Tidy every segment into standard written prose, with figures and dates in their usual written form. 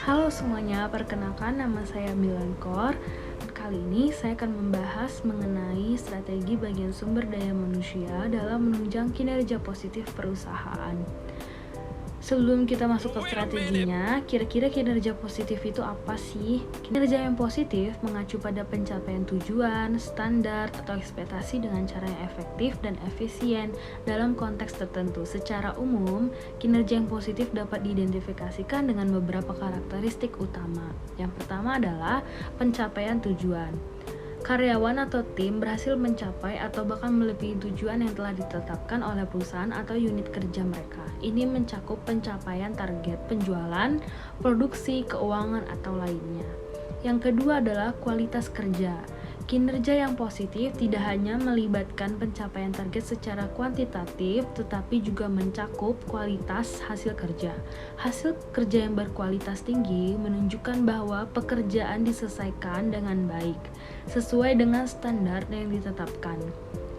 Halo semuanya, perkenalkan nama saya Milankor. Kali ini saya akan membahas mengenai strategi bagian sumber daya manusia dalam menunjang kinerja positif perusahaan. Sebelum kita masuk ke strateginya, kira-kira kinerja positif itu apa sih? Kinerja yang positif mengacu pada pencapaian tujuan, standar, atau ekspektasi dengan cara yang efektif dan efisien dalam konteks tertentu. Secara umum, kinerja yang positif dapat diidentifikasikan dengan beberapa karakteristik utama. Yang pertama adalah pencapaian tujuan. Karyawan atau tim berhasil mencapai atau bahkan melebihi tujuan yang telah ditetapkan oleh perusahaan atau unit kerja mereka. Ini mencakup pencapaian target penjualan, produksi, keuangan, atau lainnya. Yang kedua adalah kualitas kerja. Kinerja yang positif tidak hanya melibatkan pencapaian target secara kuantitatif, tetapi juga mencakup kualitas hasil kerja. Hasil kerja yang berkualitas tinggi menunjukkan bahwa pekerjaan diselesaikan dengan baik, sesuai dengan standar yang ditetapkan.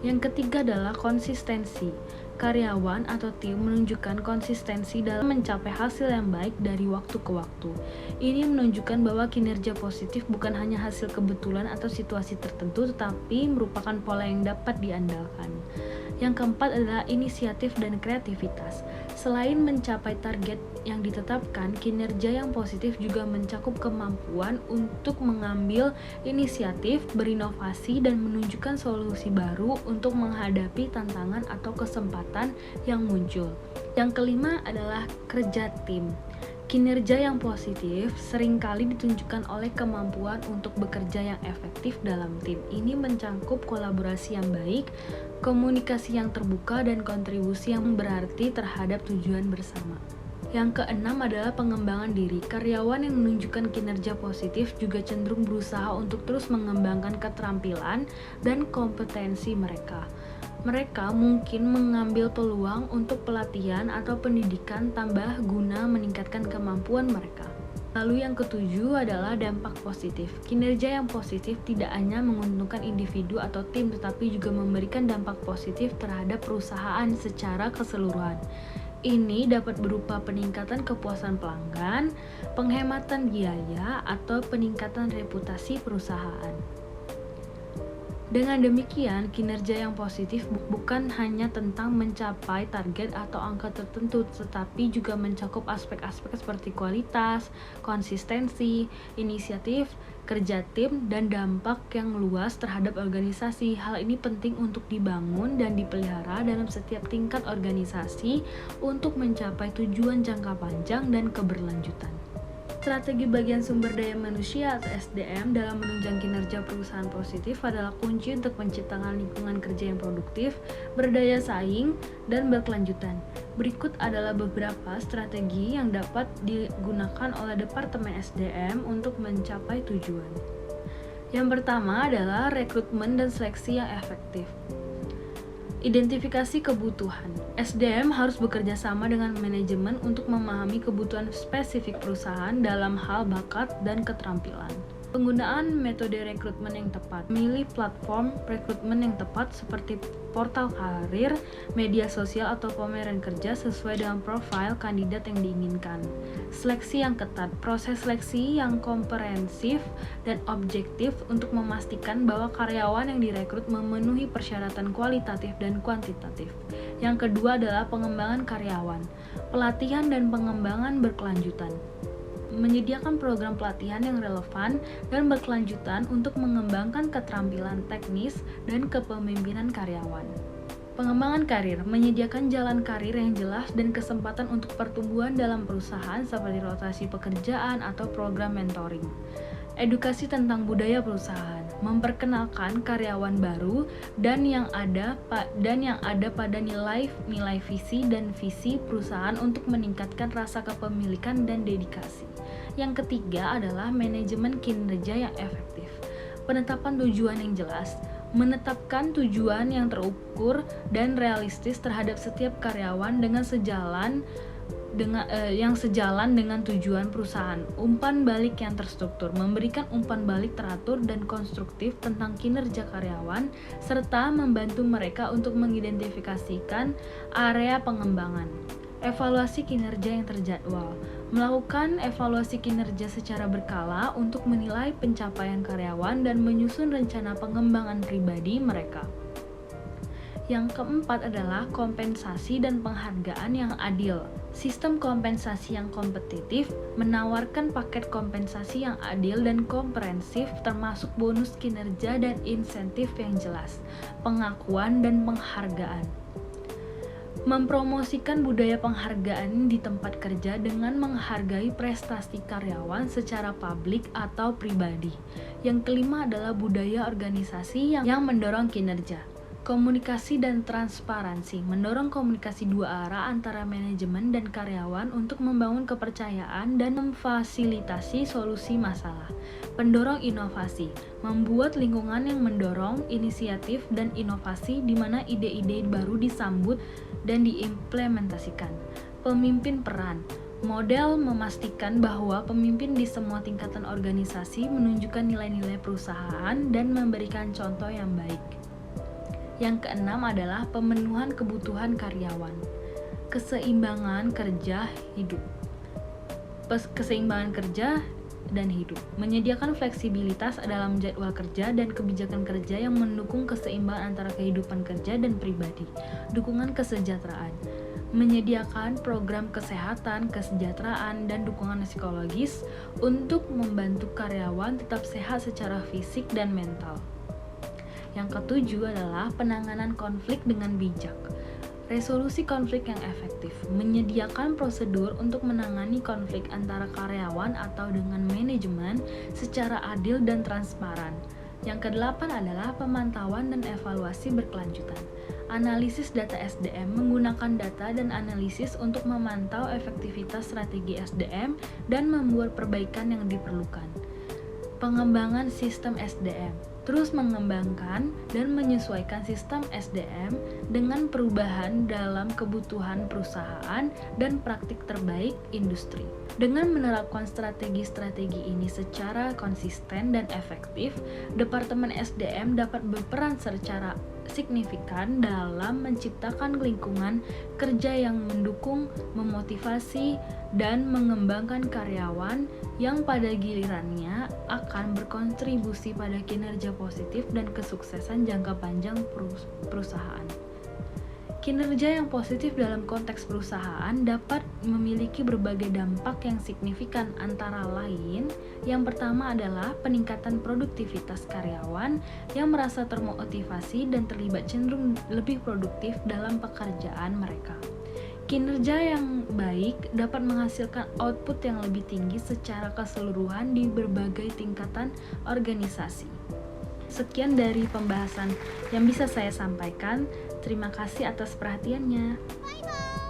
Yang ketiga adalah konsistensi. Karyawan atau tim menunjukkan konsistensi dalam mencapai hasil yang baik dari waktu ke waktu. Ini menunjukkan bahwa kinerja positif bukan hanya hasil kebetulan atau situasi tertentu, tetapi merupakan pola yang dapat diandalkan. Yang keempat adalah inisiatif dan kreativitas. Selain mencapai target yang ditetapkan, kinerja yang positif juga mencakup kemampuan untuk mengambil inisiatif, berinovasi, dan menunjukkan solusi baru untuk menghadapi tantangan atau kesempatan yang muncul. Yang kelima adalah kerja tim. Kinerja yang positif seringkali ditunjukkan oleh kemampuan untuk bekerja yang efektif dalam tim. Ini mencakup kolaborasi yang baik, komunikasi yang terbuka, dan kontribusi yang berarti terhadap tujuan bersama. Yang keenam adalah pengembangan diri. Karyawan yang menunjukkan kinerja positif juga cenderung berusaha untuk terus mengembangkan keterampilan dan kompetensi mereka. Mereka mungkin mengambil peluang untuk pelatihan atau pendidikan tambah guna meningkatkan kemampuan mereka. Lalu yang ketujuh adalah dampak positif. Kinerja yang positif tidak hanya menguntungkan individu atau tim, tetapi juga memberikan dampak positif terhadap perusahaan secara keseluruhan. Ini dapat berupa peningkatan kepuasan pelanggan, penghematan biaya, atau peningkatan reputasi perusahaan. Dengan demikian, kinerja yang positif bukan hanya tentang mencapai target atau angka tertentu, tetapi juga mencakup aspek-aspek seperti kualitas, konsistensi, inisiatif, kerja tim, dan dampak yang luas terhadap organisasi. Hal ini penting untuk dibangun dan dipelihara dalam setiap tingkat organisasi untuk mencapai tujuan jangka panjang dan keberlanjutan. Strategi bagian sumber daya manusia atau SDM dalam menunjang kinerja perusahaan positif adalah kunci untuk menciptakan lingkungan kerja yang produktif, berdaya saing, dan berkelanjutan. Berikut adalah beberapa strategi yang dapat digunakan oleh Departemen SDM untuk mencapai tujuan. Yang pertama adalah rekrutmen dan seleksi yang efektif. Identifikasi kebutuhan. SDM harus bekerja sama dengan manajemen untuk memahami kebutuhan spesifik perusahaan dalam hal bakat dan keterampilan. Penggunaan metode rekrutmen yang tepat. Memilih platform rekrutmen yang tepat seperti portal karir, media sosial, atau pameran kerja sesuai dengan profil kandidat yang diinginkan. Seleksi yang ketat. Proses seleksi yang komprehensif dan objektif untuk memastikan bahwa karyawan yang direkrut memenuhi persyaratan kualitatif dan kuantitatif. Yang kedua adalah pengembangan karyawan. Pelatihan dan pengembangan berkelanjutan. Menyediakan program pelatihan yang relevan dan berkelanjutan untuk mengembangkan keterampilan teknis dan kepemimpinan karyawan. Pengembangan karir, menyediakan jalan karir yang jelas dan kesempatan untuk pertumbuhan dalam perusahaan seperti rotasi pekerjaan atau program mentoring. Edukasi tentang budaya perusahaan, memperkenalkan karyawan baru dan yang ada pada nilai visi dan visi perusahaan untuk meningkatkan rasa kepemilikan dan dedikasi. Yang ketiga adalah manajemen kinerja yang efektif. Penetapan tujuan yang jelas, menetapkan tujuan yang terukur dan realistis terhadap setiap karyawan yang sejalan dengan tujuan perusahaan. Umpan balik yang terstruktur, memberikan umpan balik teratur dan konstruktif tentang kinerja karyawan, serta membantu mereka untuk mengidentifikasikan area pengembangan. Evaluasi kinerja yang terjadwal. Melakukan evaluasi kinerja secara berkala untuk menilai pencapaian karyawan dan menyusun rencana pengembangan pribadi mereka. Yang keempat adalah kompensasi dan penghargaan yang adil. Sistem kompensasi yang kompetitif menawarkan paket kompensasi yang adil dan komprehensif termasuk bonus kinerja dan insentif yang jelas, pengakuan dan penghargaan. Mempromosikan budaya penghargaan di tempat kerja dengan menghargai prestasi karyawan secara publik atau pribadi. Yang kelima adalah budaya organisasi yang mendorong kinerja. Komunikasi dan transparansi mendorong komunikasi dua arah antara manajemen dan karyawan untuk membangun kepercayaan dan memfasilitasi solusi masalah. Pendorong inovasi membuat lingkungan yang mendorong inisiatif dan inovasi di mana ide-ide baru disambut dan diimplementasikan. Pemimpin peran model memastikan bahwa pemimpin di semua tingkatan organisasi menunjukkan nilai-nilai perusahaan dan memberikan contoh yang baik. Yang keenam adalah pemenuhan kebutuhan karyawan. Keseimbangan kerja hidup. Keseimbangan kerja dan hidup. Menyediakan fleksibilitas dalam jadwal kerja dan kebijakan kerja yang mendukung keseimbangan antara kehidupan kerja dan pribadi. Dukungan kesejahteraan. Menyediakan program kesehatan, kesejahteraan, dan dukungan psikologis untuk membantu karyawan tetap sehat secara fisik dan mental. Yang ketujuh adalah penanganan konflik dengan bijak. Resolusi konflik yang efektif, menyediakan prosedur untuk menangani konflik antara karyawan atau dengan manajemen secara adil dan transparan. Yang kedelapan adalah pemantauan dan evaluasi berkelanjutan. Analisis data SDM menggunakan data dan analisis untuk memantau efektivitas strategi SDM dan membuat perbaikan yang diperlukan. Pengembangan sistem SDM. Terus mengembangkan dan menyesuaikan sistem SDM dengan perubahan dalam kebutuhan perusahaan dan praktik terbaik industri. Dengan menerapkan strategi-strategi ini secara konsisten dan efektif, Departemen SDM dapat berperan secara signifikan dalam menciptakan lingkungan kerja yang mendukung, memotivasi, dan mengembangkan karyawan yang pada gilirannya akan berkontribusi pada kinerja positif dan kesuksesan jangka panjang perusahaan. Kinerja yang positif dalam konteks perusahaan dapat memiliki berbagai dampak yang signifikan, antara lain yang pertama adalah peningkatan produktivitas karyawan yang merasa termotivasi dan terlibat cenderung lebih produktif dalam pekerjaan mereka. Kinerja yang baik dapat menghasilkan output yang lebih tinggi secara keseluruhan di berbagai tingkatan organisasi. Sekian dari pembahasan yang bisa saya sampaikan. Terima kasih atas perhatiannya. Bye-bye.